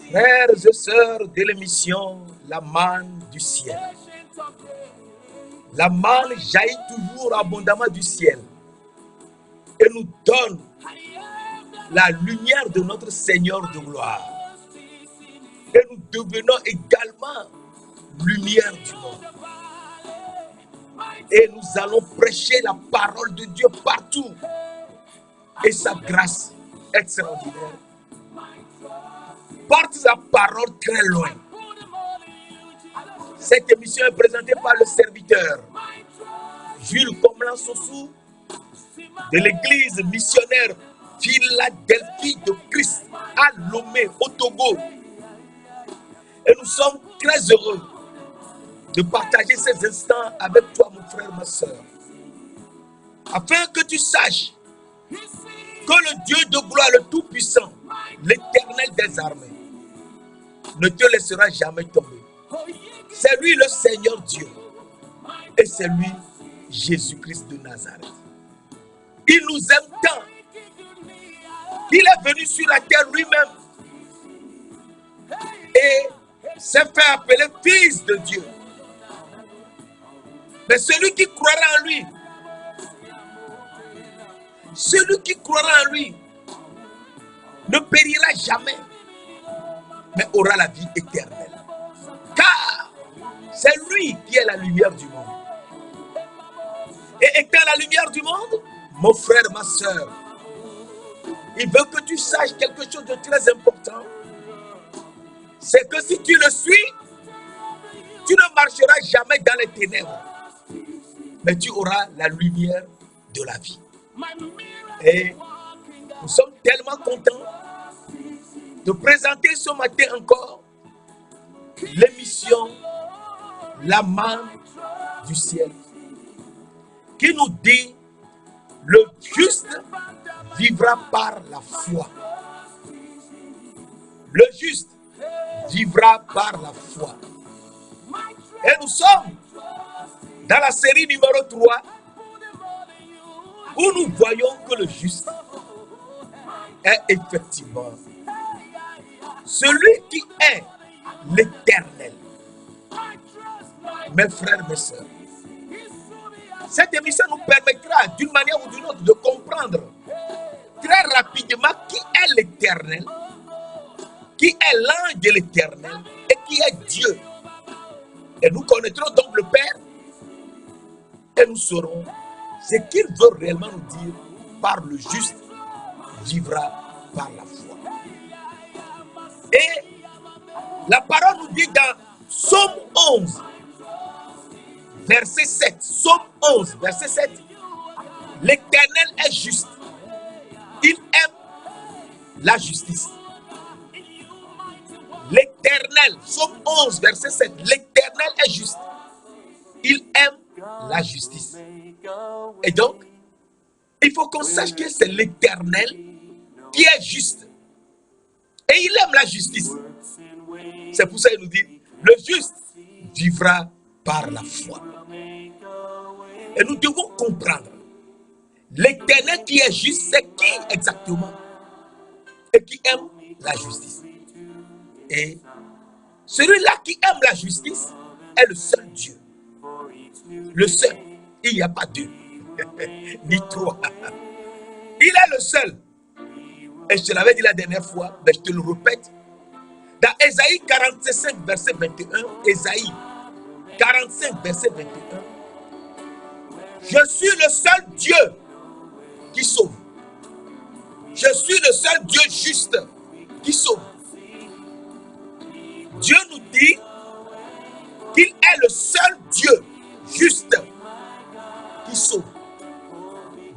Frères et sœurs de l'émission, la manne du ciel. La manne jaillit toujours abondamment du ciel et nous donne la lumière de notre Seigneur de gloire. Et nous devenons également lumière du monde. Et nous allons prêcher la parole de Dieu partout. Et sa grâce extraordinaire porte sa parole très loin. Cette émission est présentée par le serviteur Jules Komlan-Sossou de l'église missionnaire Philadelphie de Christ à Lomé, au Togo. Et nous sommes très heureux de partager ces instants avec toi, mon frère, ma soeur, afin que tu saches que le Dieu de gloire, le Tout-Puissant, l'Éternel des armées, ne te laissera jamais tomber. C'est lui le Seigneur Dieu et c'est lui Jésus-Christ de Nazareth. Il nous aime tant qu'il est venu sur la terre lui-même et s'est fait appeler fils de Dieu. Mais celui qui croira en lui, ne périra jamais, mais aura la vie éternelle. Car c'est lui qui est la lumière du monde. Et étant la lumière du monde, mon frère, ma soeur, il veut que tu saches quelque chose de très important. C'est que si tu le suis, tu ne marcheras jamais dans les ténèbres, mais tu auras la lumière de la vie. Et nous sommes tellement contents de présenter ce matin encore l'émission La manne du ciel, qui nous dit le juste vivra par la foi. Le juste vivra par la foi. Et nous sommes dans la série numéro 3 où nous voyons que le juste est effectivement celui qui est l'Éternel. Mes frères, mes sœurs, cette émission nous permettra d'une manière ou d'une autre de comprendre très rapidement qui est l'Éternel, qui est l'ange de l'Éternel et qui est Dieu. Et nous connaîtrons donc le Père et nous saurons ce qu'il veut réellement nous dire par le juste vivra par la foi. Et la parole nous dit dans Psaume 11, verset 7, Psaume 11, verset 7, l'Éternel est juste. Il aime la justice. L'Éternel, Psaume 11, verset 7, l'Éternel est juste. Il aime la justice. Et donc, il faut qu'on sache que c'est l'Éternel qui est juste. Et il aime la justice. C'est pour ça qu'il nous dit, le juste vivra par la foi. Et nous devons comprendre, l'Éternel qui est juste, c'est qui exactement? Et qui aime la justice. Et celui-là qui aime la justice est le seul Dieu. Le seul. Il n'y a pas deux, ni trois. Il est le seul. Et je te l'avais dit la dernière fois, mais je te le répète. Dans Ésaïe 45, verset 21, Ésaïe 45, verset 21, je suis le seul Dieu qui sauve. Je suis le seul Dieu juste qui sauve. Dieu nous dit qu'il est le seul Dieu juste qui sauve.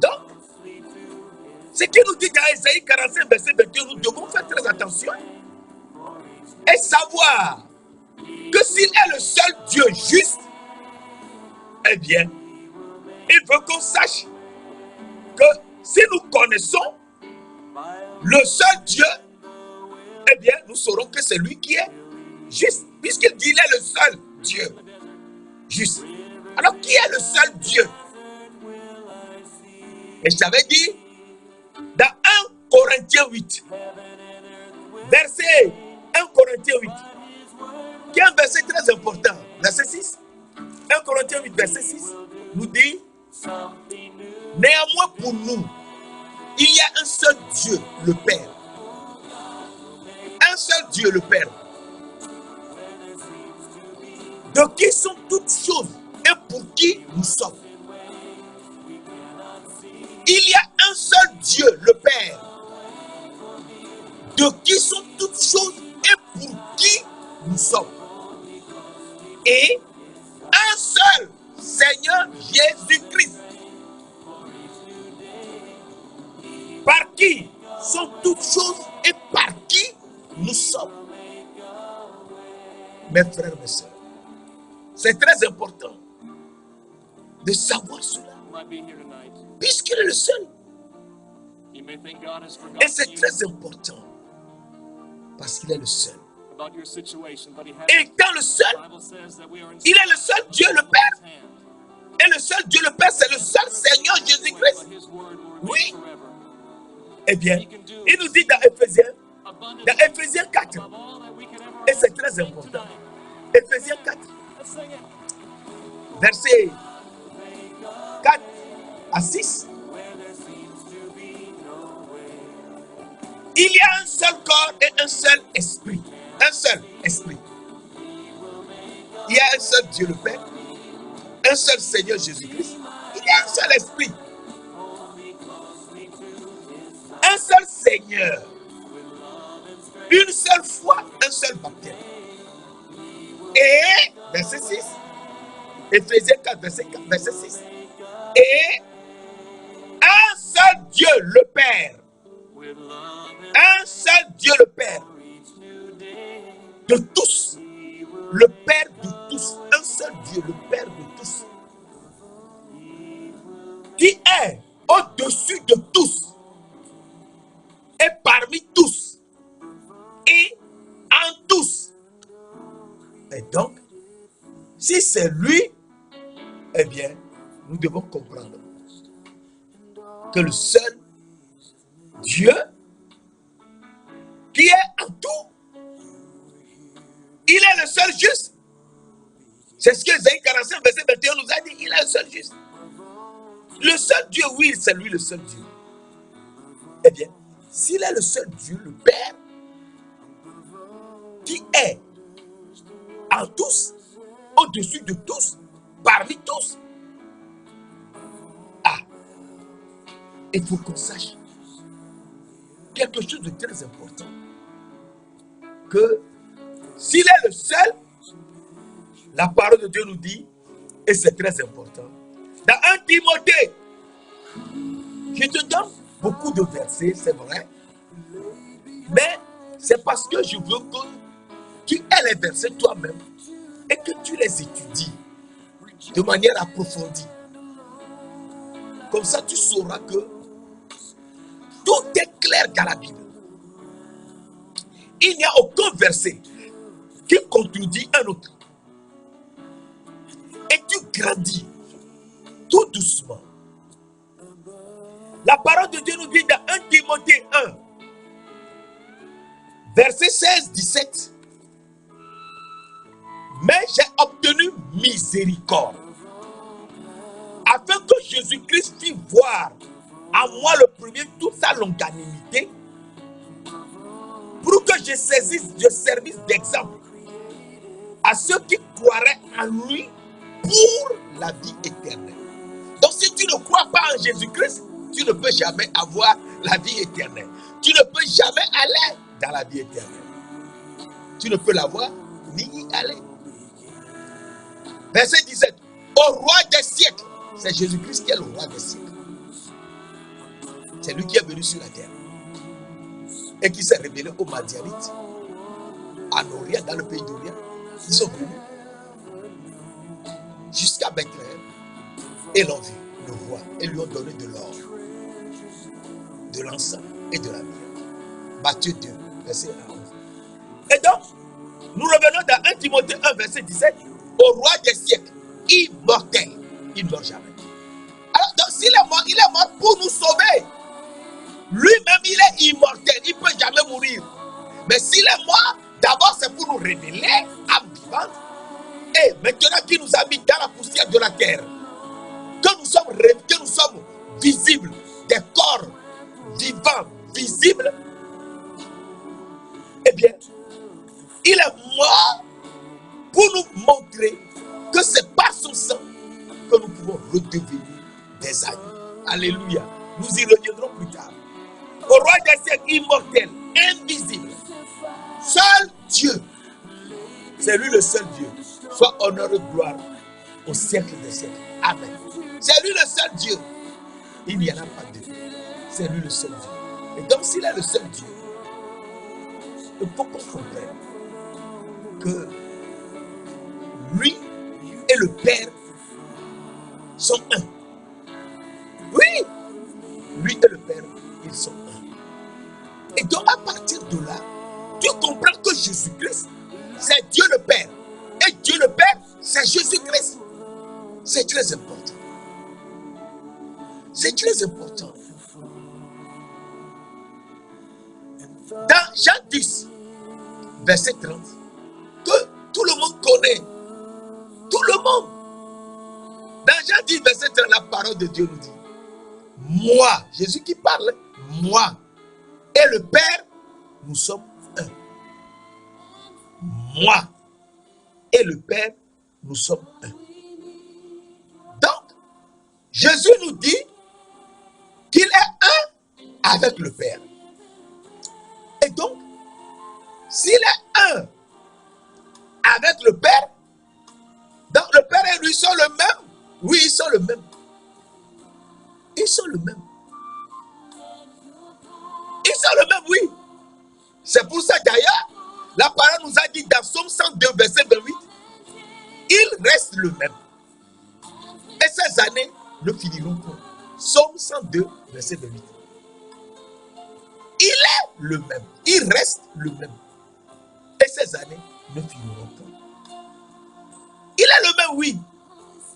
Donc, ce qu'il nous dit dans Ésaïe 45, verset 21, nous devons faire très attention et savoir que s'il est le seul Dieu juste, eh bien, il veut qu'on sache que si nous connaissons le seul Dieu, eh bien, nous saurons que c'est lui qui est juste, puisqu'il dit qu'il est le seul Dieu juste. Alors, qui est le seul Dieu? Et je t'avais dit, dans 1 Corinthiens 8. Verset 1 Corinthiens 8. Qui est un verset très important. Verset 6. 1 Corinthiens 8, verset 6 nous dit: néanmoins pour nous, il y a un seul Dieu, le Père. Un seul Dieu, le Père. De qui sont toutes choses et pour qui nous sommes. Il y a un seul Dieu, le Père. De qui sont toutes choses et pour qui nous sommes. Et un seul Seigneur Jésus-Christ. Par qui sont toutes choses et par qui nous sommes. Mes frères, mes sœurs, c'est très important de savoir cela. Puisqu'il est le seul. Et c'est très important parce qu'il est le seul. Et étant le seul, il est le seul Dieu le Père. Et le seul Dieu le Père, c'est le seul Seigneur Jésus-Christ. Oui. Eh bien, il nous dit dans Éphésiens 4, et c'est très important, Éphésiens 4, versets 4 à 6, il y a un seul corps et un seul esprit. Un seul esprit. Il y a un seul Dieu le Père, un seul Seigneur Jésus-Christ. Il y a un seul esprit. Un seul Seigneur. Une seule foi, un seul baptême. Et, verset 6, Éphésiens 4, verset 6. Et un seul Dieu le Père. Un seul Dieu le Père. De tous. Le Père de tous. Un seul Dieu, le Père de tous. Qui est au-dessus de tous. Et parmi tous. Et en tous. Et donc, si c'est lui, eh bien, nous devons comprendre que le seul Dieu qui est en tout, il est le seul juste. C'est ce que Ésaïe 45, verset 21 nous a dit. Il est le seul juste. Le seul Dieu, oui, c'est lui le seul Dieu. Eh bien, s'il est le seul Dieu, le Père, qui est en tous, au-dessus de tous, parmi tous, il faut qu'on sache quelque chose de très important. Que s'il est le seul, la parole de Dieu nous dit, et c'est très important, dans 1 Timothée, je te donne beaucoup de versets, c'est vrai, mais c'est parce que je veux que tu aies les versets toi-même et que tu les étudies de manière approfondie. Comme ça, tu sauras que tout est clair dans la Bible. Il n'y a aucun verset qui contredit un autre. Et tu grandis tout doucement. La parole de Dieu nous dit dans 1 Timothée 1, verset 16-17. Mais j'ai obtenu miséricorde, afin que Jésus-Christ fît voir en moi le premier toute sa longanimité, pour que je servisse d'exemple à ceux qui croiraient en lui pour la vie éternelle. Donc si tu ne crois pas en Jésus-Christ, tu ne peux jamais avoir la vie éternelle. Tu ne peux jamais aller dans la vie éternelle. Tu ne peux l'avoir ni y aller. Verset 17. Au roi des siècles. C'est Jésus-Christ qui est le roi des siècles. C'est lui qui est venu sur la terre. Et qui s'est révélé aux Madianites, en Orient, dans le pays d'Orient. Ils sont venus jusqu'à Bethléem et l'ont vu, le roi, et lui ont donné de l'or, de l'encens et de la myrrhe. Matthieu 2, verset 11. Et donc, nous revenons dans 1 Timothée 1, verset 17. Au roi des siècles, immortel, il ne meurt jamais. Alors, donc, s'il est mort, il est mort pour nous sauver. Lui-même, il est immortel, il ne peut jamais mourir. Mais s'il est mort, d'abord c'est pour nous révéler, âme vivante. Et maintenant qu'il nous a mis dans la poussière de la terre, que nous sommes visibles, des corps vivants, visibles, eh bien, il est mort pour nous montrer que c'est par son sang que nous pouvons redevenir des agneaux. Alléluia. Nous y reviendrons plus tard. Au roi des siècles, immortel, invisible, seul Dieu, c'est lui le seul Dieu. Soit honneur et gloire au siècle des siècles. Amen. C'est lui le seul Dieu. Il n'y en a pas deux. C'est lui le seul Dieu. Et donc s'il est le seul Dieu, il faut qu'on comprenne que lui et le Père sont un. Oui, lui et le Père, ils sont un. Et donc à partir de là, tu comprends que Jésus-Christ, c'est Dieu le Père. Et Dieu le Père, c'est Jésus-Christ. C'est très important. C'est très important. Dans Jean 10, verset 30, que tout le monde connaît. Tout le monde. Dans Jean 10, verset 30, la parole de Dieu nous dit, moi, Jésus qui parle, moi et le Père, nous sommes un. Moi et le Père, nous sommes un. Donc, Jésus nous dit qu'il est un avec le Père. Et donc, s'il est un avec le Père, donc le Père et lui sont le même. Oui, ils sont le même. Ils sont le même. Ils sont le même, oui. C'est pour ça d'ailleurs, la parole nous a dit dans Psaume 102, verset 28, il reste le même. Et ces années ne finiront pas. Psaume 102, verset 28. Il est le même. Il reste le même. Et ces années ne finiront pas. Il est le même, oui.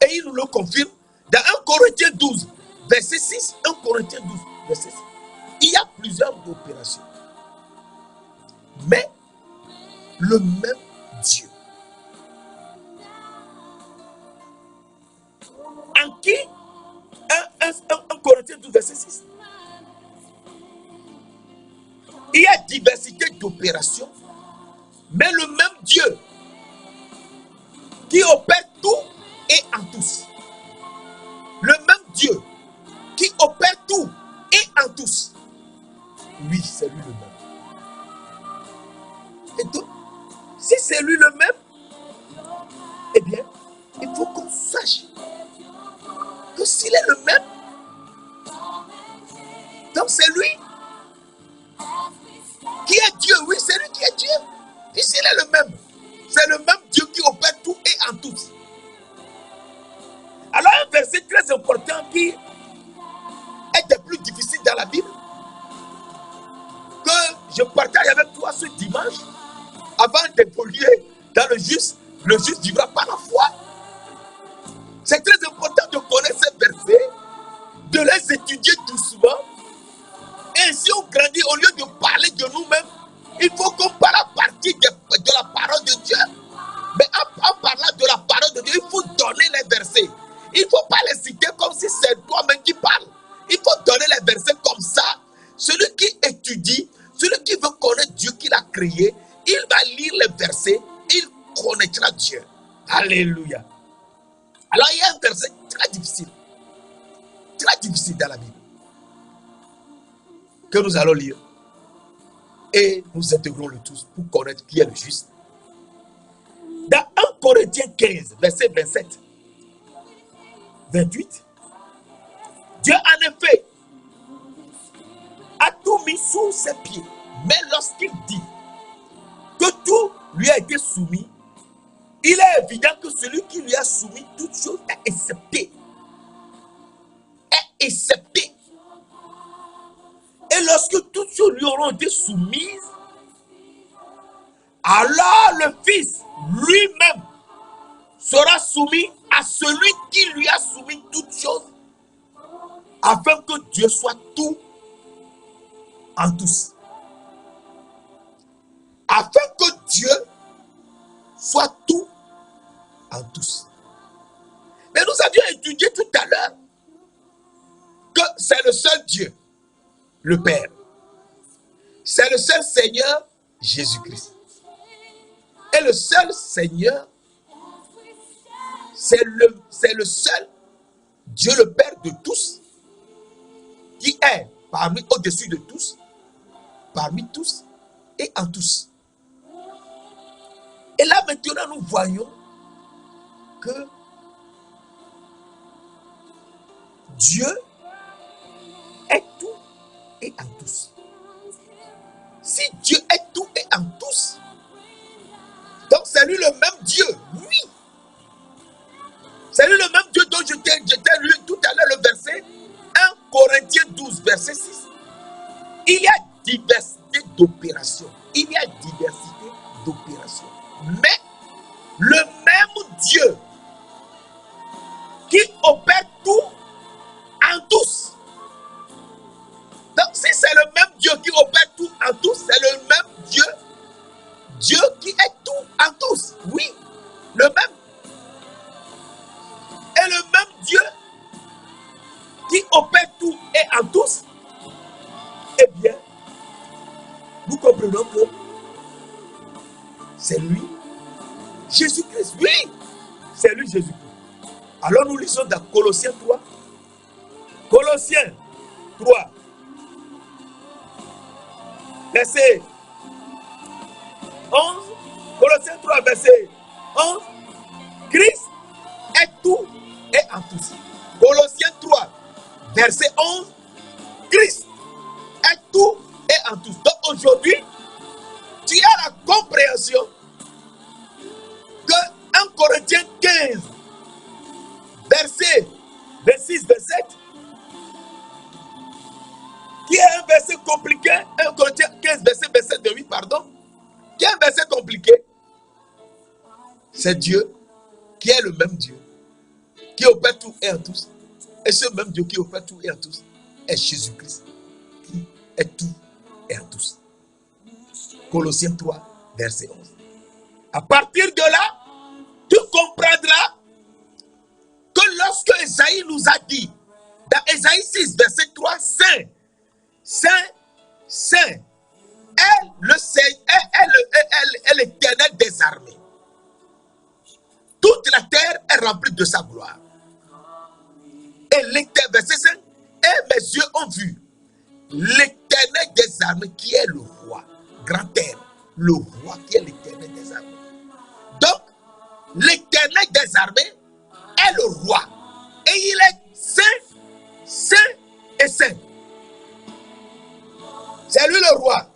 Et il nous le confirme dans 1 Corinthiens 12, verset 6. 1 Corinthiens 12, verset 6. Il y a plusieurs opérations. Mais le même Dieu. En qui 1 Corinthiens 12, verset 6. Il y a diversité d'opérations, mais le même Dieu qui opère tout et en tous. Le même Dieu qui opère tout et en tous. Oui, c'est lui le même. Et donc, si c'est lui le même, eh bien, il faut qu'on sache que s'il est le même, donc c'est lui qui est Dieu. Oui, c'est lui qui est Dieu. Et s'il est le même, c'est le même Dieu qui opère tout et en tous. Alors, un verset très important qui est des plus difficiles dans la Bible, que je partage avec toi ce dimanche, avant d'évoluer dans le juste vivra par la foi. C'est très important de connaître ces versets, de les étudier doucement. Et si on grandit, au lieu de parler de nous-mêmes, il faut qu'on parle à partir de la parole de Dieu. Mais en parlant de la parole de Dieu, il faut donner les versets. Il ne faut pas les citer comme si c'est toi-même qui parles. Il faut donner les versets comme ça. Celui qui étudie, celui qui veut connaître Dieu qui l'a créé, il va lire les versets, il connaîtra Dieu. Alléluia. Alors il y a un verset très difficile dans la Bible, que nous allons lire. Et nous intégrons le tous pour connaître qui est le juste. Dans 1 Corinthiens 15, verset 27, 28, Dieu en effet a tout mis sous ses pieds. Mais lorsqu'il dit que tout lui a été soumis, il est évident que celui qui lui a soumis toute chose est accepté. Est accepté. Et lorsque toutes choses lui auront été soumises, alors le Fils lui-même sera soumis à celui qui lui a soumis toutes choses, afin que Dieu soit tout en tous. Afin que Dieu soit tout en tous. Mais nous avions étudié tout à l'heure que c'est le seul Dieu, le Père. C'est le seul Seigneur, Jésus-Christ. Et le seul Seigneur, c'est le seul Dieu le Père de tous, qui est parmi au-dessus de tous, parmi tous et en tous. Et là maintenant nous voyons que Dieu est tout et en tous. Si Dieu est tout et en tous, donc c'est lui le même Dieu, oui. C'est lui le même Dieu dont je t'ai lu tout à l'heure le verset 1 Corinthiens 12, verset 6. Il y a diversité d'opérations. Il y a diversité d'opérations. Mais le même Dieu qui opère tout en tous. Donc si c'est le même Dieu qui opère tout en tous, c'est le même Dieu, Dieu qui est tout en tous. Oui, le même. Et le même Dieu qui opère tout et en tous, eh bien, nous comprenons que c'est lui, Jésus-Christ. Oui, c'est lui, Jésus-Christ. Alors nous lisons dans Colossiens 3. Colossiens 3, verset 11. Colossiens 3, verset 11. Christ est tout et en tous. Colossiens 3, verset 11. Christ est tout et en tous. Donc aujourd'hui, tu as la compréhension que 1 Corinthiens 15, verset 26, 27, qui est un verset compliqué, 1 Corinthiens 15, verset 27, 28, pardon, qui est un verset compliqué, c'est Dieu qui est le même Dieu, qui opère tout et en tous. Et ce même Dieu qui opère tout et en tous est Jésus-Christ, qui est tout et en tous. Colossiens 3, verset 11. À partir de là, tu comprendras que lorsque Esaïe nous a dit, dans Esaïe 6, verset 3, Saint, Saint, Saint, est l'Éternel des armées. Toute la terre est remplie de sa gloire. Et l'Éternel, verset 5, et mes yeux ont vu l'Éternel des armées qui est le roi, grand terre, le roi qui est l'Éternel des armées. Donc, l'Éternel des armées est le roi. Et il est saint, saint et saint. C'est lui le roi.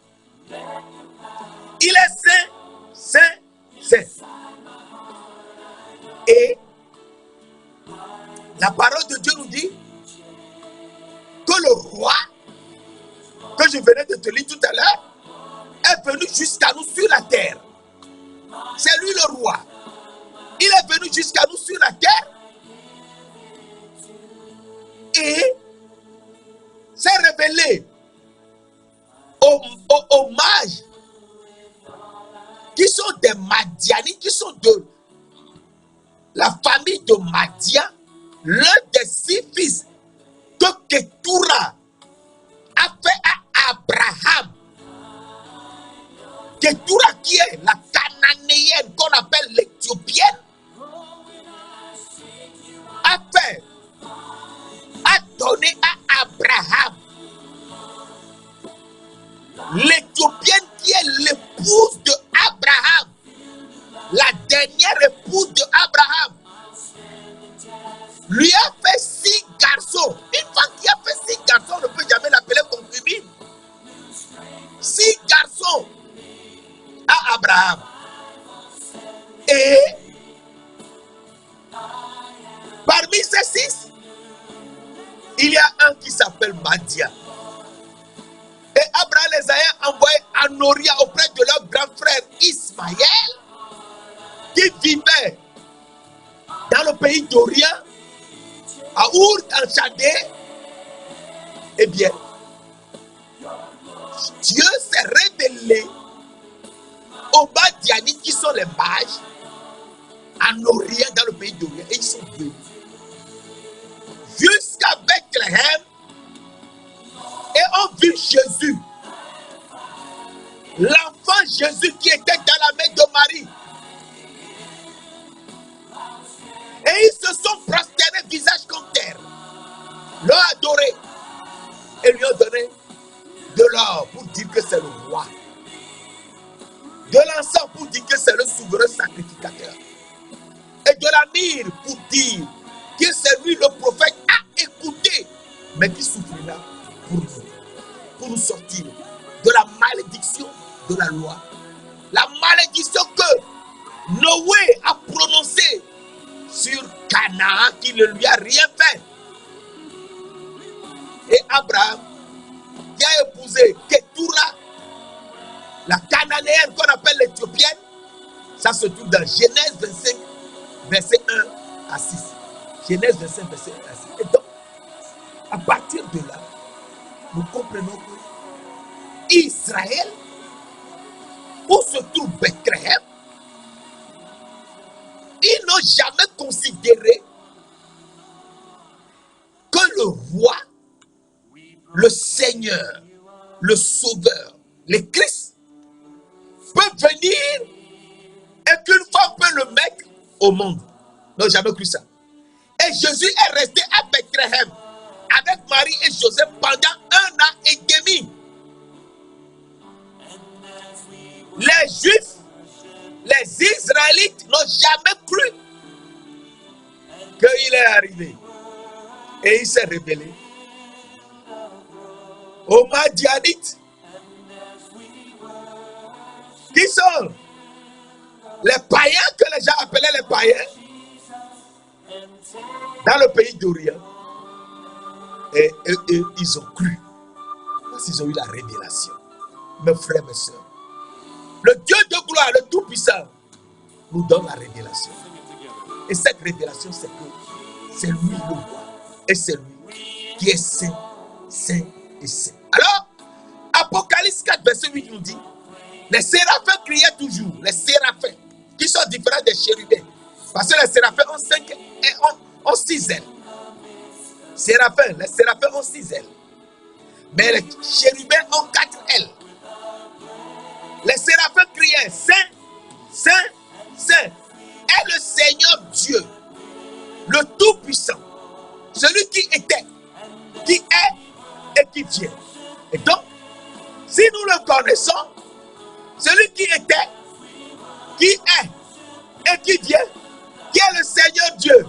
Il est saint, saint, saint. Et la parole de Dieu nous dit que le roi, que je venais de te lire tout à l'heure, est venu jusqu'à nous sur la terre. C'est lui le roi. Il est venu jusqu'à nous sur la terre et s'est révélé aux mages qui sont des Madianites, qui sont de la famille de Madian, l'un des 6 fils que Ketura a fait à Abraham. Ketura qui est la cananéenne qu'on appelle l'éthiopienne, a donné à Abraham. L'éthiopienne qui est l'épouse de Abraham, la dernière épouse de Abraham, lui a fait 6 garçons. Une femme qui a fait 6 garçons, on ne peut jamais l'appeler concubine. 6 garçons à Abraham. Et parmi ces 6, il y a un qui s'appelle Madia. Et Abraham les a envoyés à Noria auprès de leur grand frère Ismaël, qui vivait dans le pays d'Orient, à Our, en Chaldée. Eh bien, Dieu s'est révélé aux Madianites qui sont les mages en Orient, dans le pays d'Orient, et ils sont venus jusqu'à Bethléem et ont vu Jésus, l'enfant Jésus qui était dans la main de Marie. Et ils se sont prosternés visage contre terre, l'ont adoré et lui ont donné de l'or pour dire que c'est le roi, de l'encens pour dire que c'est le souverain sacrificateur, et de la myrrhe pour dire que c'est lui le prophète à écouter, mais qui souffrira pour nous sortir de la malédiction de la loi. La malédiction que Noé a prononcée sur Canaan, qui ne lui a rien fait. Et Abraham, qui a épousé Ketura, la cananéenne qu'on appelle l'éthiopienne, ça se trouve dans Genèse 25, verset 1 à 6. Genèse 25, verset 1 à 6. Et donc, à partir de là, nous comprenons que Israël, où se trouve Bethléem, ils n'ont jamais considéré que le roi, le Seigneur, le Sauveur, le Christ, peut venir et qu'une femme peut le mettre au monde. Ils n'ont jamais cru ça. Et Jésus est resté à Bethléem avec Marie et Joseph pendant 1 an et demi. Les Juifs, les Israélites n'ont jamais cru qu'il est arrivé. Et il s'est révélé aux Madianites, qui sont les païens que les gens appelaient les païens dans le pays d'Orient. Et ils ont cru parce qu'ils ont eu la révélation. Mes frères, mes soeurs, le Dieu de gloire, le Tout-Puissant, nous donne la révélation. Et cette révélation, c'est que c'est lui le roi. Et c'est lui qui est saint, saint et saint. Alors, Apocalypse 4, verset 8 nous dit, les séraphins criaient toujours, les séraphins, qui sont différents des chérubins. Parce que les séraphins ont 5 et ont 6 ailes. Les séraphins ont 6 ailes. Mais les chérubins ont 4 ailes. Les séraphins criaient, Saint, Saint, Saint est le Seigneur Dieu, le Tout-Puissant, celui qui était, qui est et qui vient. Et donc, si nous le connaissons, celui qui était, qui est et qui vient, qui est le Seigneur Dieu,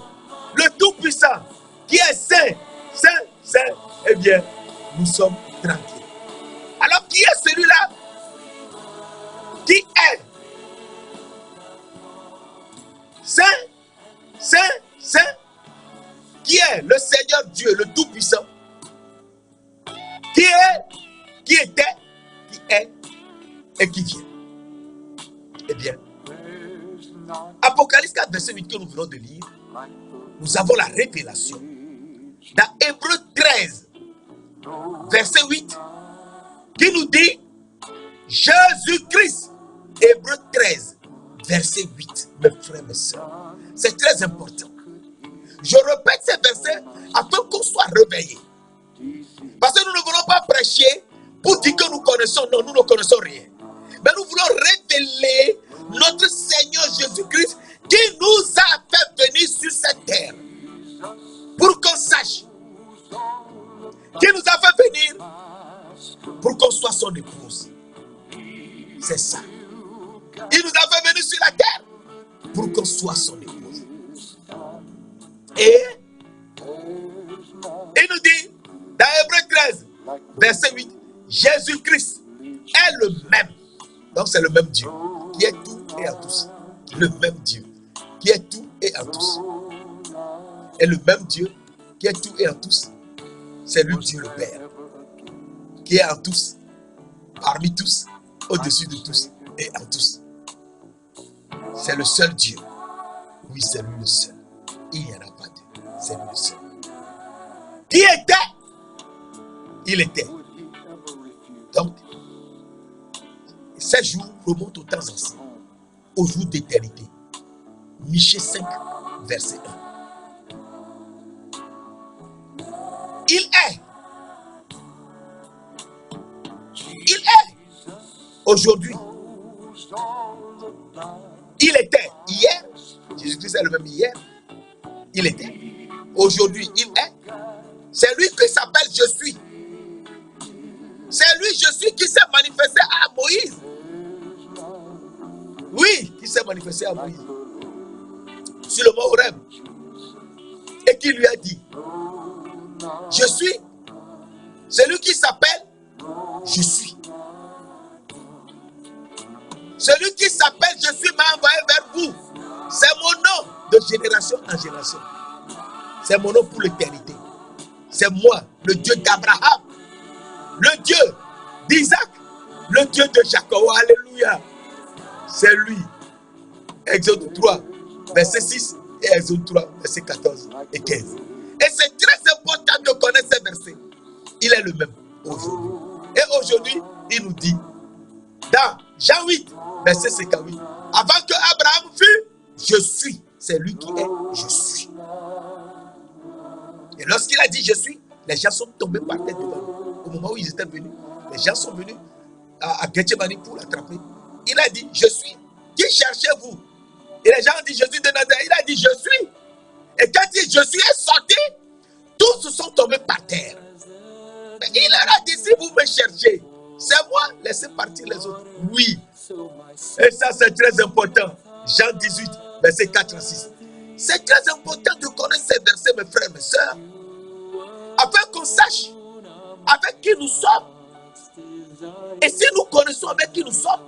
le Tout-Puissant, qui est saint, saint, saint, eh bien, nous sommes tranquilles. Alors, qui est celui-là qui est saint, saint, saint, qui est le Seigneur Dieu, le Tout-Puissant, qui est, qui était, qui est et qui vient. Eh bien, Apocalypse 4, verset 8 que nous venons de lire, nous avons la révélation. Dans Hébreux 13, verset 8, qui nous dit Jésus-Christ. Hébreux 13, verset 8, mes frères, mes soeurs. C'est très important. Je répète ces versets afin qu'on soit réveillés. Parce que nous ne voulons pas prêcher pour dire que nous connaissons. Non, nous ne connaissons rien. Mais nous voulons révéler notre Seigneur Jésus-Christ qui nous a fait venir sur cette terre. Pour qu'on sache. Qui nous a fait venir pour qu'on soit son épouse. C'est ça. Il nous a fait venir sur la terre pour qu'on soit son épouse. Et il nous dit dans Hébreux 13, verset 8, Jésus-Christ est le même. Donc c'est le même Dieu qui est tout et en tous. Le même Dieu qui est tout et en tous. Et le même Dieu qui est tout et en tous, c'est lui Dieu le Père, qui est en tous, parmi tous, au-dessus de tous et en tous. C'est le seul Dieu. Oui, c'est lui le seul. Il n'y en a pas deux. C'est lui le seul. Qui était? Il était. Donc, Ces jours remontent aux temps anciens, aux jours d'éternité. Michée 5, verset 1. Il est. Il est. Aujourd'hui. Il était. Hier. Jésus-Christ est le même hier. Il était. Aujourd'hui, il est. C'est lui qui s'appelle Je suis. C'est lui, Je suis, qui s'est manifesté à Moïse. Oui, qui s'est manifesté à Moïse. Sur le mont Horeb. Et qui lui a dit, Je suis. C'est lui qui s'appelle Je suis. Celui qui s'appelle Je suis m'a envoyé vers vous. C'est mon nom de génération en génération. C'est mon nom pour l'éternité. C'est moi, le Dieu d'Abraham, le Dieu d'Isaac, le Dieu de Jacob. Alléluia. C'est lui. Exode 3, verset 6 et Exode 3, verset 14 et 15. Et c'est très important de connaître ces versets. Il est le même aujourd'hui. Et aujourd'hui, il nous dit, dans Jean 8, verset 58, avant que Abraham fût, je suis. C'est lui qui est, je suis. Et lorsqu'il a dit je suis, les gens sont tombés par terre devant lui. Au moment où ils étaient venus, les gens sont venus à Gethsemane pour l'attraper. Il a dit je suis. Qui cherchez-vous? Et les gens ont dit je suis de Nazareth. Il a dit je suis. Et quand il dit je suis est sorti, tous se sont tombés par terre. Mais il leur a dit si vous me cherchez, c'est moi, laissez partir les autres. Oui. Et ça c'est très important. Jean 18, verset 4 à 6. C'est très important de connaître ces versets, mes frères, mes sœurs, afin qu'on sache avec qui nous sommes. Et si nous connaissons avec qui nous sommes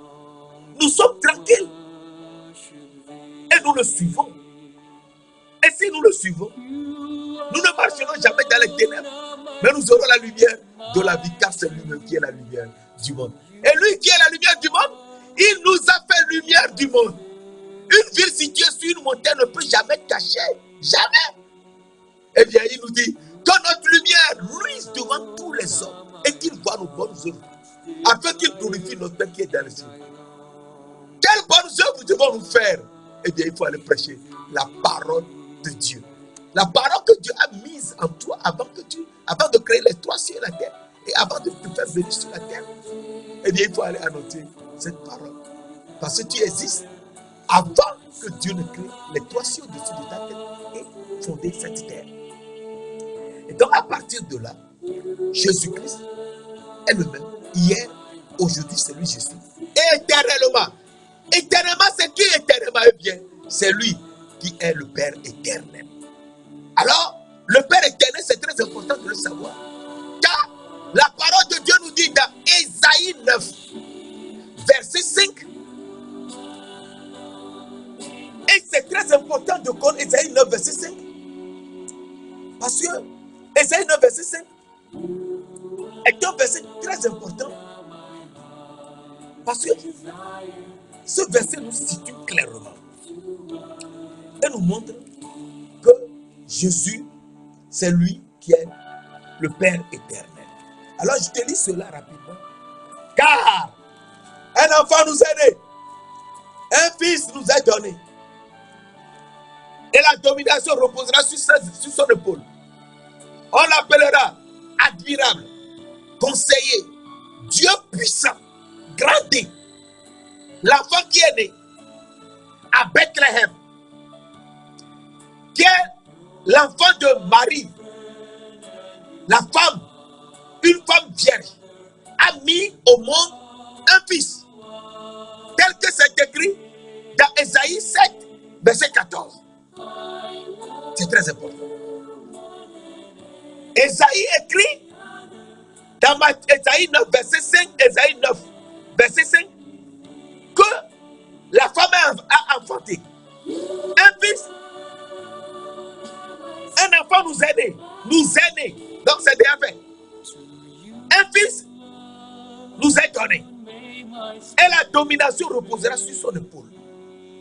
tranquilles. Et nous le suivons. Et si nous le suivons, nous ne marcherons jamais dans les ténèbres, mais nous aurons la lumière de la vie, car c'est lui-même qui est la lumière du monde. Et lui qui est la lumière du monde, il nous a fait lumière du monde. Une ville située sur une montagne ne peut jamais cacher. Jamais. Eh bien, il nous dit que notre lumière luise devant tous les hommes et qu'ils voient nos bonnes œuvres, afin qu'ils glorifient notre Père qui est dans les cieux. Quelles bonnes œuvres devons nous faire? Eh bien, il faut aller prêcher la parole de Dieu. La parole que Dieu a mise en toi avant de créer les trois cieux et la terre, et avant de te faire venir sur la terre. Eh bien, il faut aller annoter cette parole. Parce que tu existes avant que Dieu ne crée les trois cieux au-dessus de ta tête et fonder cette terre. Et donc, à partir de là, Jésus-Christ est le même. Hier, aujourd'hui, c'est lui, je suis. Éternellement. Éternellement, c'est qui éternellement? Eh bien, c'est lui qui est le Père éternel. Alors, le Père éternel, c'est très important de le savoir. Car la parole de Dieu nous dit dans Ésaïe 9, verset 5. Et c'est très important de connaître Ésaïe 9, verset 5. Parce que Ésaïe 9, verset 5 est un verset très important. Parce que ce verset nous situe clairement et nous montre que Jésus, c'est lui qui est le Père éternel. Alors je te lis cela rapidement. Car un enfant nous est né, un fils nous est donné, et la domination reposera sur son épaule. On l'appellera admirable, conseiller, Dieu puissant, grand D. L'enfant qui est né à Bethléem, qui est l'enfant de Marie, la femme, une femme vierge, a mis au monde un fils, tel que c'est écrit dans Ésaïe 7, verset 14. C'est très important. Ésaïe écrit dans Ésaïe 9, verset 5, Ésaïe 9, verset 5, que la femme a enfanté un fils, un enfant nous est né, donc c'est déjà fait. Un fils nous est donné, et la domination reposera sur son épaule.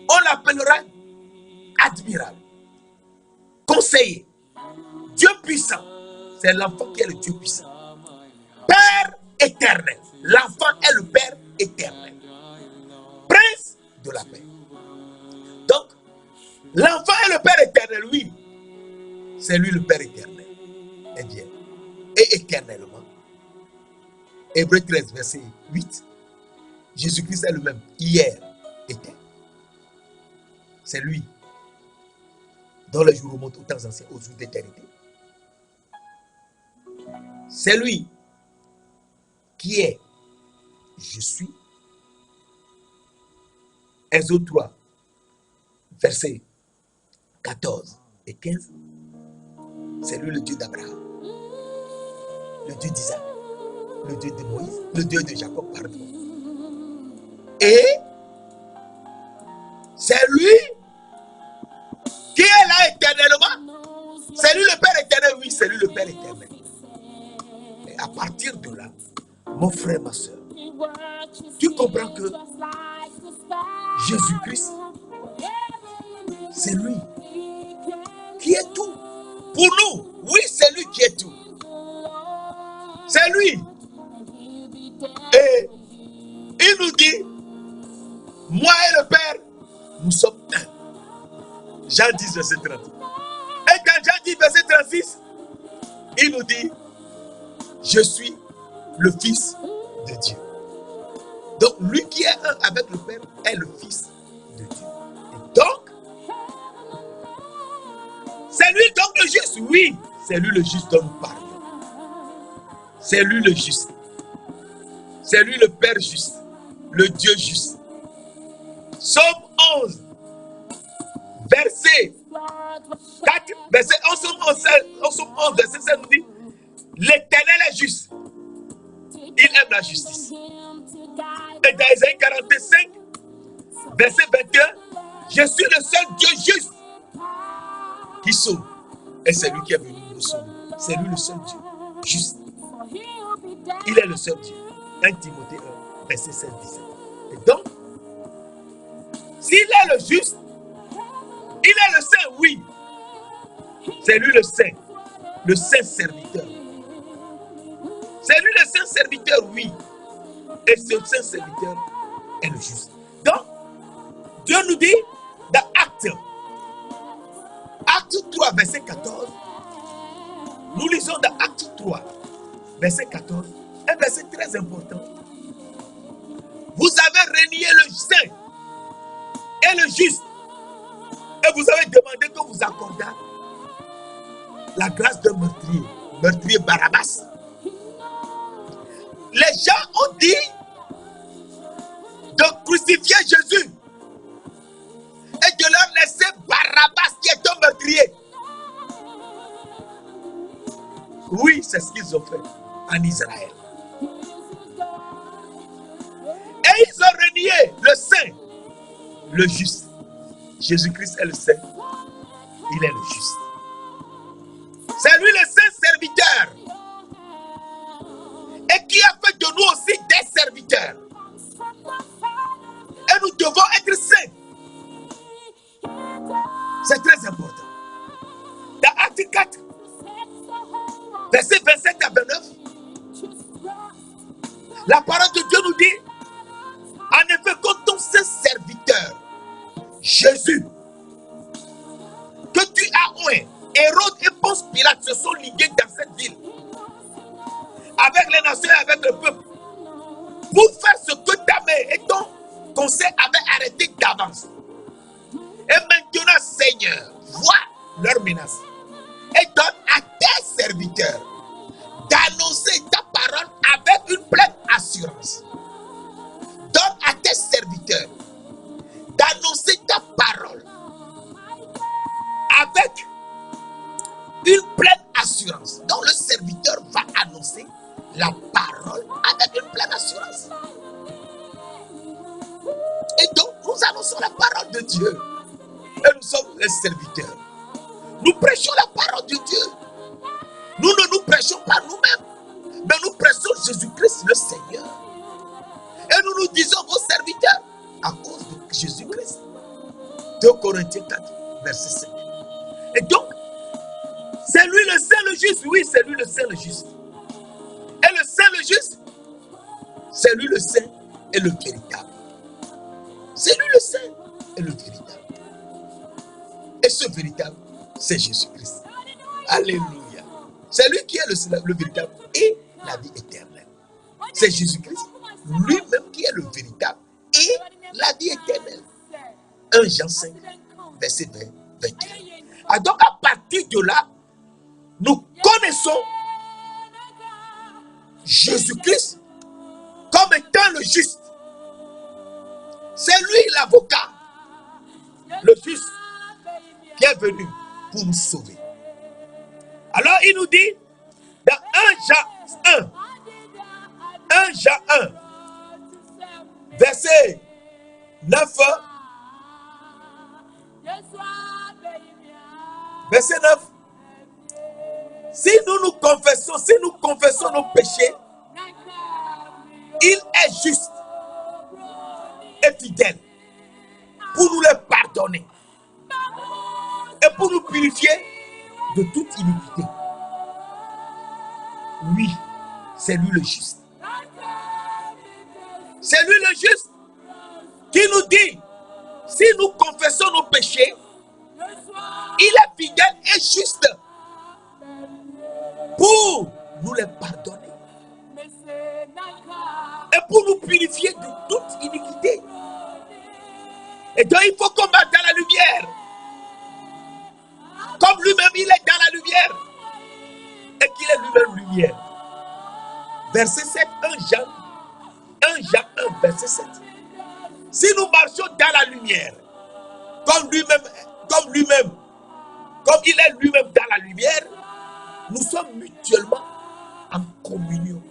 On l'appellera admirable, conseiller, Dieu puissant. C'est l'enfant qui est le Dieu puissant. Père éternel. L'enfant est le Père éternel. de la paix. Donc, l'enfant est le Père éternel, oui. C'est lui le Père éternel. Eh bien, et éternellement. Hébreux 13, verset 8. Jésus-Christ est le même hier, était. C'est lui dont les jours remontent aux temps anciens, aux jours d'éternité. C'est lui qui est, je suis. Exode 3, versets 14 et 15. C'est lui le Dieu d'Abraham, le Dieu d'Isaac, le Dieu de Moïse, le Dieu de Jacob, pardon. Et c'est lui qui est là éternellement. C'est lui le Père éternel, oui, c'est lui le Père éternel. Et à partir de là, mon frère, ma soeur, tu comprends que Jésus-Christ, c'est lui qui est tout. Pour nous, oui, c'est lui qui est tout. C'est lui. Et il nous dit, moi et le Père, nous sommes un. Jean 10, verset 30. Et quand Jean 10, verset 36, il nous dit, je suis le Fils de Dieu. Donc, lui qui est un avec le Père est le Fils de Dieu. Et donc, c'est lui donc le juste. Oui, c'est lui le juste dont nous parlons. C'est lui le juste. C'est lui le Père juste. Le Dieu juste. Psaume 11, verset 4, verset 11, Psaume 11, verset 7 nous dit, l'Éternel est juste. Il aime la justice. Et dans Isaïe 45, verset 21, je suis le seul Dieu juste qui sauve. Et c'est lui qui est venu nous sauver. C'est lui le seul Dieu juste. Il est le seul Dieu. 1 Timothée 1, verset 16, 17. Et donc, s'il est le juste, il est le saint, oui. C'est lui le saint serviteur. C'est lui le saint serviteur, oui. Et ce saint serviteur est le juste. Donc, Dieu nous dit dans Acte 3, verset 14, nous lisons dans Acte 3, verset 14, un verset très important. Vous avez renié le saint et le juste, et vous avez demandé que vous accordiez la grâce d'un meurtrier Barabbas. Les gens ont dit de crucifier Jésus et de leur laisser Barabbas qui est un meurtrier. Oui, c'est ce qu'ils ont fait en Israël. Et ils ont renié le saint, le juste. Jésus-Christ est le saint, il est le juste. C'est lui le saint serviteur. Et qui a fait de nous aussi des serviteurs. Et nous devons être saints. C'est très important. Dans Acte 4, verset 27 à 29, la parole de Dieu nous dit, en effet, quand ton saint serviteur, Jésus, que tu as oint, Hérode et Ponce Pilate se sont ligués dans cette ville, avec les nations et avec le peuple, pour faire ce que ta mère et ton conseil avaient arrêté d'avance. Et maintenant, Seigneur, vois leurs menaces et donne à tes serviteurs d'annoncer ta parole avec une pleine assurance. Donne à tes serviteurs d'annoncer ta parole avec une pleine assurance. Donc le serviteur va annoncer la parole avec une pleine assurance. Et donc nous annonçons la parole de Dieu. Et nous sommes les serviteurs. Nous prêchons la parole de Dieu. Nous ne nous prêchons pas nous-mêmes, mais nous prêchons Jésus-Christ le Seigneur. Et nous nous disons vos serviteurs à cause de Jésus-Christ. 2 Corinthiens 4, verset 5. Et donc, c'est lui le saint le juste. Oui, c'est lui le saint le juste. Et le saint le juste, c'est lui le saint et le véritable. C'est lui le saint est le véritable. Et ce véritable, c'est Jésus-Christ. Alléluia. C'est lui qui est le véritable et la vie éternelle. C'est Jésus-Christ lui-même qui est le véritable et la vie éternelle. 1 Jean 5, verset 21. Ah, donc à partir de là, nous connaissons Jésus-Christ comme étant le juste. C'est lui l'avocat, le Fils, qui est venu pour nous sauver. Alors il nous dit dans 1 Jean 1, verset 9, verset 9, si nous confessons nos péchés, il est juste et fidèle pour nous les pardonner et pour nous purifier de toute iniquité. Oui, c'est lui le juste. C'est lui le juste qui nous dit, si nous confessons nos péchés, il est fidèle et juste pour nous les pardonner et pour nous purifier de toute iniquité. Et donc il faut qu'on marche dans la lumière. Comme lui-même il est dans la lumière et qu'il est lui-même lumière. Verset 7, 1 Jean 1, verset 7. Si nous marchons dans la lumière, comme il est lui-même dans la lumière, nous sommes mutuellement en communion.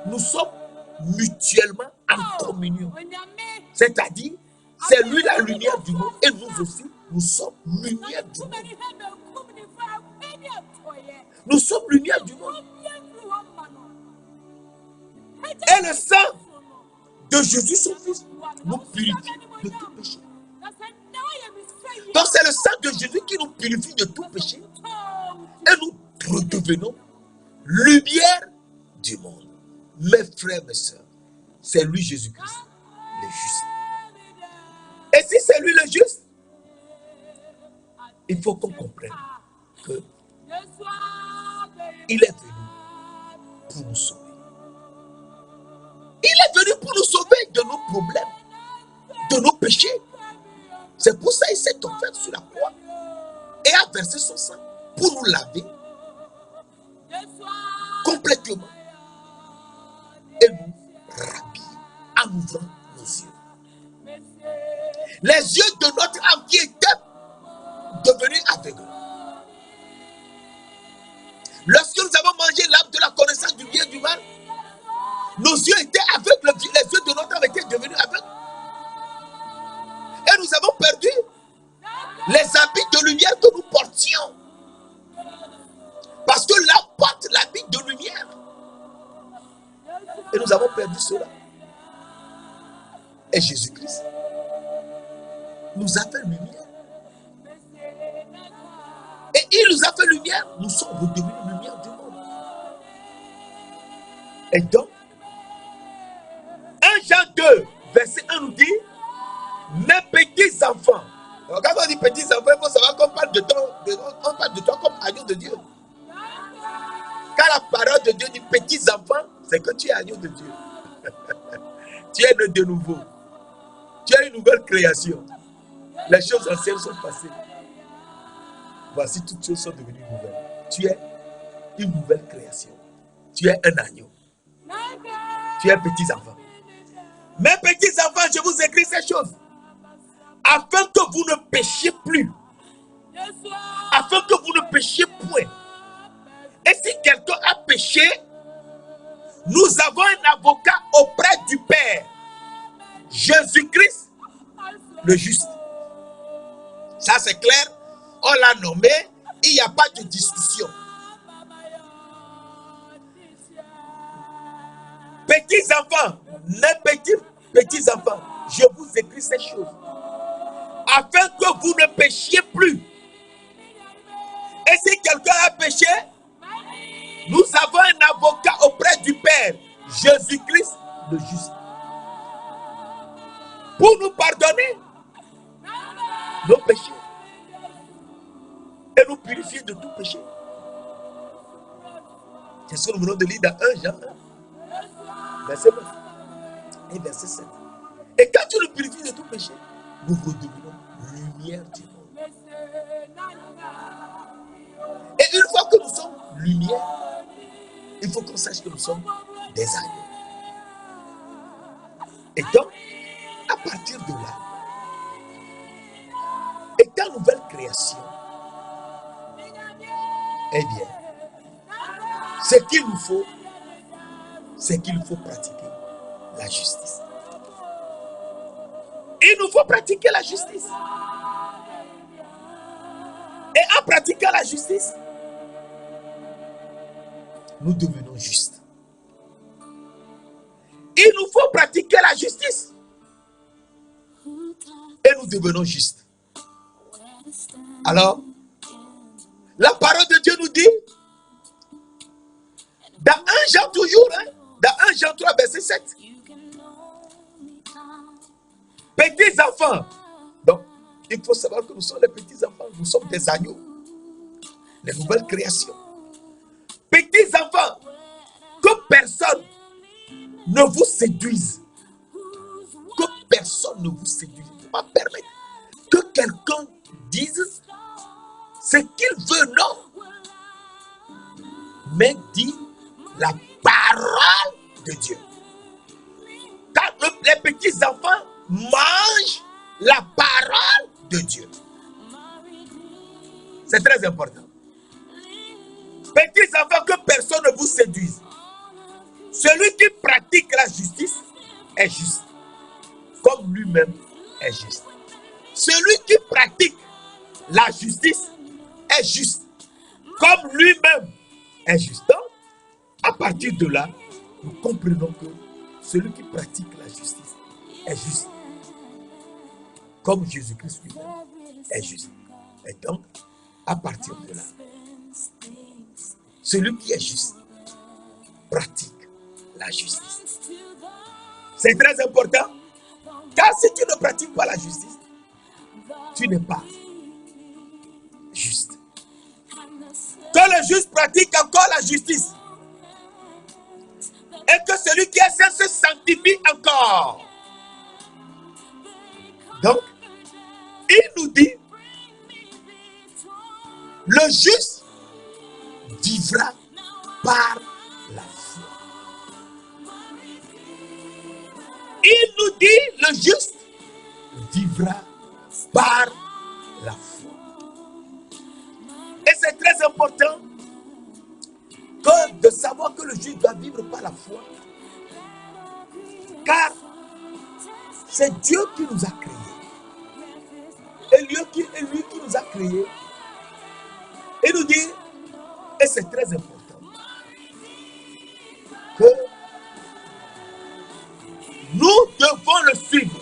Nous sommes mutuellement en communion. C'est-à-dire, c'est lui la lumière du monde et nous aussi, nous sommes lumière du monde. Nous sommes lumière du monde. Et le sang de Jésus, son Fils, nous purifie de tout péché. Donc c'est le sang de Jésus qui nous purifie de tout péché. Et nous redevenons lumière du monde. Mes frères, mes sœurs, c'est lui Jésus-Christ, le juste. Et si c'est lui le juste, il faut qu'on comprenne que il est venu pour nous sauver. Il est venu pour nous sauver de nos problèmes, de nos péchés. C'est pour ça qu'il s'est offert sur la croix et a versé son sang pour nous laver complètement et nous rhabiller en ouvrant nos yeux. Les yeux de notre âme qui étaient devenus aveugles. Lorsque nous avons mangé l'arbre de la connaissance du bien et du mal, nos yeux étaient aveugles, les yeux de notre âme étaient devenus aveugles. Et nous avons perdu les habits de lumière que nous portions. Parce que là porte l'habit de lumière. Et nous avons perdu cela. Et Jésus-Christ nous a fait lumière. Et il nous a fait lumière, nous sommes redevenus lumière du monde. Et donc, 1 Jean 2, verset 1 nous dit, mes petits enfants. Alors, quand on dit petits enfants, il faut savoir qu'on parle de toi comme agneau de Dieu. Quand la parole de Dieu dit petits enfants, c'est que tu es agneau de Dieu. Tu es né de nouveau. Tu es une nouvelle création. Les choses anciennes sont passées. Voici, toutes choses sont devenues nouvelles. Tu es une nouvelle création. Tu es un agneau. Tu es un petit enfant. Mes petits enfants, je vous écris ces choses afin que vous ne péchiez plus. Afin que vous ne péchiez point. Et si quelqu'un a péché, nous avons un avocat auprès du Père, Jésus-Christ, le juste. Ça c'est clair, on l'a nommé, il n'y a pas de discussion. Petits enfants, mes petits enfants, je vous écris ces choses afin que vous ne péchiez plus. Et si quelqu'un a péché, nous avons un avocat auprès du Père, Jésus-Christ le juste. pour nous pardonner nos péchés et nous purifier de tout péché. C'est ce que nous venons de lire dans 1 Jean 1, verset 9 et verset 7. Et quand tu nous purifies de tout péché, nous redevenons lumière du monde. Et une fois que nous sommes lumière, il faut qu'on sache que nous sommes des agneaux. Et donc, à partir de là, étant nouvelle création, eh bien, ce qu'il nous faut, c'est qu'il faut pratiquer la justice. Il nous faut pratiquer la justice. Et en pratiquant la justice, nous devenons justes. Il nous faut pratiquer la justice. Et nous devenons justes. Alors, la parole de Dieu nous dit, dans 1 Jean toujours, dans 1 Jean 3, verset 7, petits enfants. Donc, il faut savoir que nous sommes les petits enfants, nous sommes des agneaux, les nouvelles créations. Petits enfants, que personne ne vous séduise. Que personne ne vous séduise. Il ne faut pas permettre que quelqu'un dise ce qu'il veut, non. Mais dit la parole de Dieu. Quand les petits enfants mangent la parole de Dieu. C'est très important. Petits enfants, que personne ne vous séduise. Celui qui pratique la justice est juste, comme lui-même est juste. Celui qui pratique la justice est juste, comme lui-même est juste. Donc, à partir de là, nous comprenons que celui qui pratique la justice est juste, comme Jésus-Christ lui-même est juste. Et donc, à partir de là, celui qui est juste pratique la justice. C'est très important, car si tu ne pratiques pas la justice, tu n'es pas juste. Que le juste pratique encore la justice, et que celui qui est saint se sanctifie encore. Donc, il nous dit, le juste vivra par la foi. Il nous dit, le juste vivra par la foi. Et c'est très important que de savoir que le juste doit vivre par la foi. Car c'est Dieu qui nous a créés. Et lui qui nous a créés. Il nous dit, et c'est très important, que nous devons le suivre.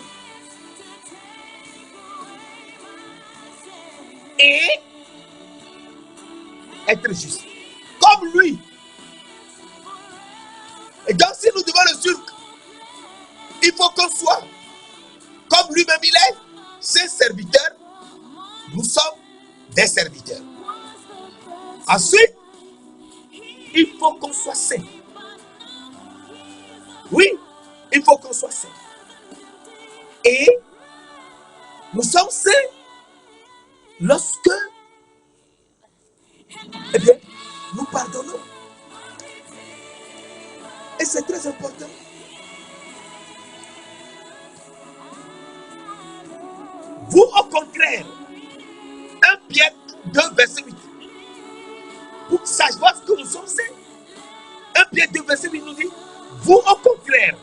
Et être juste. Comme lui. Et donc si nous devons le suivre, il faut qu'on soit comme lui-même il est, ses serviteurs. Nous sommes des serviteurs. Ensuite, il faut qu'on soit saint. Oui, il faut qu'on soit saint. Et nous sommes saints lorsque, eh bien, nous pardonnons. Et c'est très important. Vous, au contraire, 1 Pierre 2, verset 8. Pour savoir que nous sommes saints. 1 Pierre 2, verset 8 nous dit, vous, au contraire,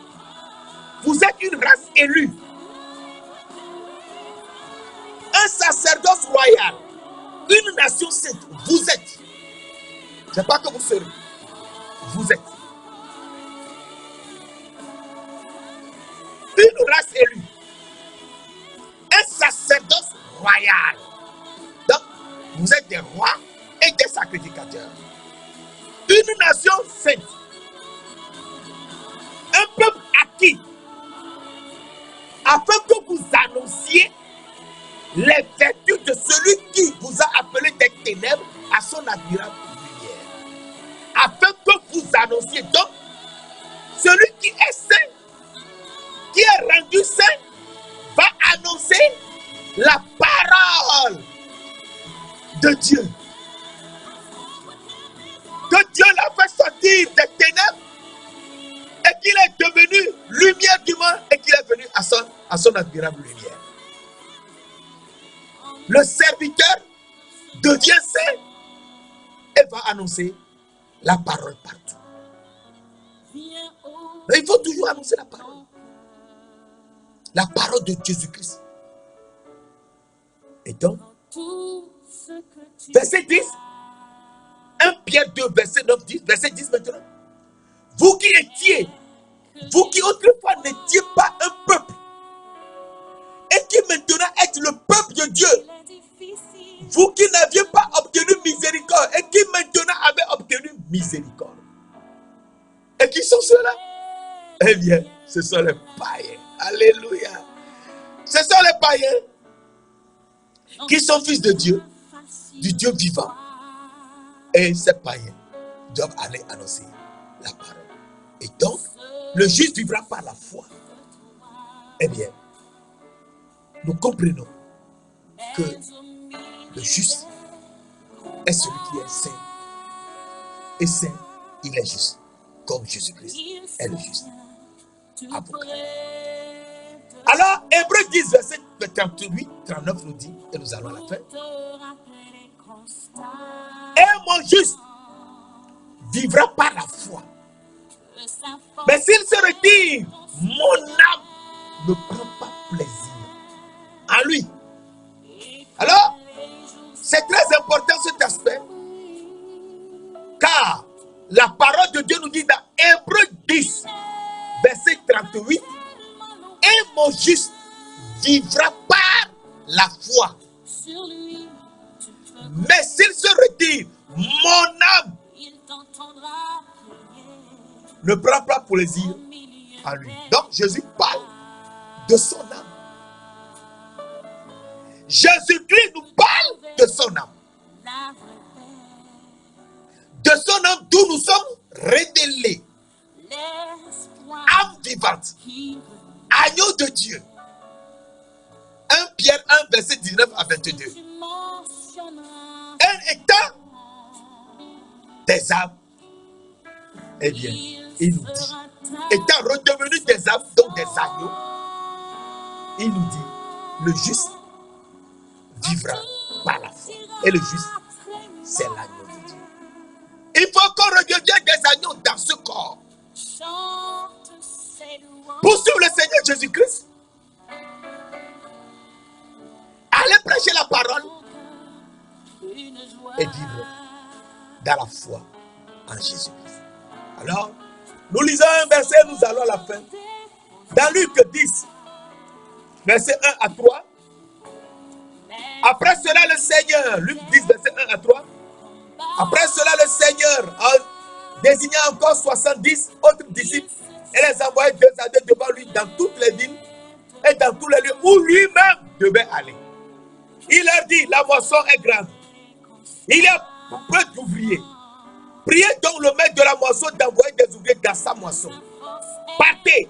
vous êtes une race élue, un sacerdoce royal, une nation sainte. Vous êtes. Ce n'est pas que vous serez. Vous êtes. Une race élue. Un sacerdoce royal. Donc, vous êtes des rois et des sacrificateurs. Une nation sainte. Un peuple acquis. Afin que vous associé. Donc, celui qui est saint, qui est rendu saint, va annoncer la parole de Dieu. Que Dieu l'a fait sortir des ténèbres et qu'il est devenu lumière du monde et qu'il est venu à son admirable lumière. Le serviteur devient saint et va annoncer la parole partout. Mais il faut toujours annoncer la parole. La parole de Jésus-Christ. Et donc, verset 10, 1 Pierre 2, verset 9, 10, verset 10 maintenant. Vous qui autrefois n'étiez pas un peuple, et qui maintenant êtes le peuple de Dieu, vous qui n'aviez pas obtenu miséricorde, et qui maintenant avez obtenu miséricorde. Et qui sont ceux-là? Eh bien, ce sont les païens. Alléluia. Ce sont les païens qui sont fils de Dieu, du Dieu vivant. Et ces païens doivent aller annoncer la parole. Et donc, le juste vivra par la foi. Eh bien, nous comprenons que le juste est celui qui est saint. Et saint, il est juste, comme Jésus-Christ est le juste. Avocat. Alors, Hébreux 10, verset 38, 39 nous dit, et nous allons à la fin. Et mon juste vivra par la foi. Mais s'il se retire, mon âme ne prend pas plaisir en lui. Alors, c'est très important cet aspect, car la parole de Dieu nous dit dans Hébreux 10, verset 38, et mon juste vivra par la foi. Mais s'il se retire, mon âme ne prend pas plaisir en lui. Donc Jésus parle de son âme. Jésus-Christ nous parle de son âme. De son âme d'où nous sommes révélés. Âme vivante. Agneau de Dieu. 1 Pierre 1, verset 19 à 22. Un état des âmes. Eh bien, il nous dit, étant redevenu des âmes, donc des agneaux, il nous dit, le juste vivra par la foi. Et le juste, c'est l'agneau de Dieu. Il faut qu'on redevienne des agneaux dans ce corps. Pour suivre le Seigneur Jésus-Christ, allez prêcher la parole et vivre dans la foi en Jésus-Christ. Alors, nous lisons un verset, nous allons à la fin. Dans Luc 10, verset 1 à 3. Après cela, le Seigneur, Luc 10, verset 1 à 3. Après cela, le Seigneur a désigné encore 70 autres disciples et les envoyait deux à deux devant lui dans toutes les villes et dans tous les lieux où lui-même devait aller. Il leur dit, la moisson est grande. Il y a peu d'ouvriers. Priez donc le maître de la moisson d'envoyer des ouvriers dans sa moisson. Partez.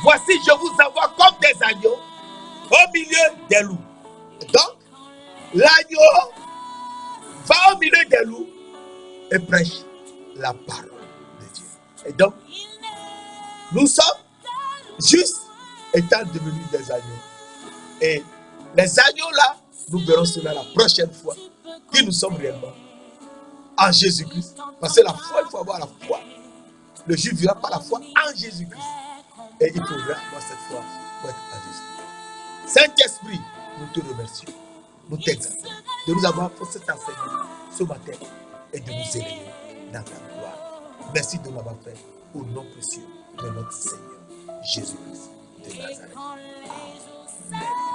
Voici, je vous envoie comme des agneaux au milieu des loups. Donc, l'agneau va au milieu des loups et prêche la parole de Dieu. Et donc, nous sommes juste étant devenus des agneaux. Et les agneaux là, nous verrons cela la prochaine fois, qui nous sommes réellement en Jésus-Christ. Parce que la foi, il faut avoir la foi. Le juif vivra par la foi en Jésus-Christ. Et il faudra avoir cette foi pour être en Jésus-Christ. Saint-Esprit, nous te remercions. Nous t'exaltons de nous avoir fait cet enseignement ce matin et de nous élever dans ta gloire. Merci de l'avoir fait au nom précieux de notre Seigneur Jésus-Christ de Nazareth. Amen.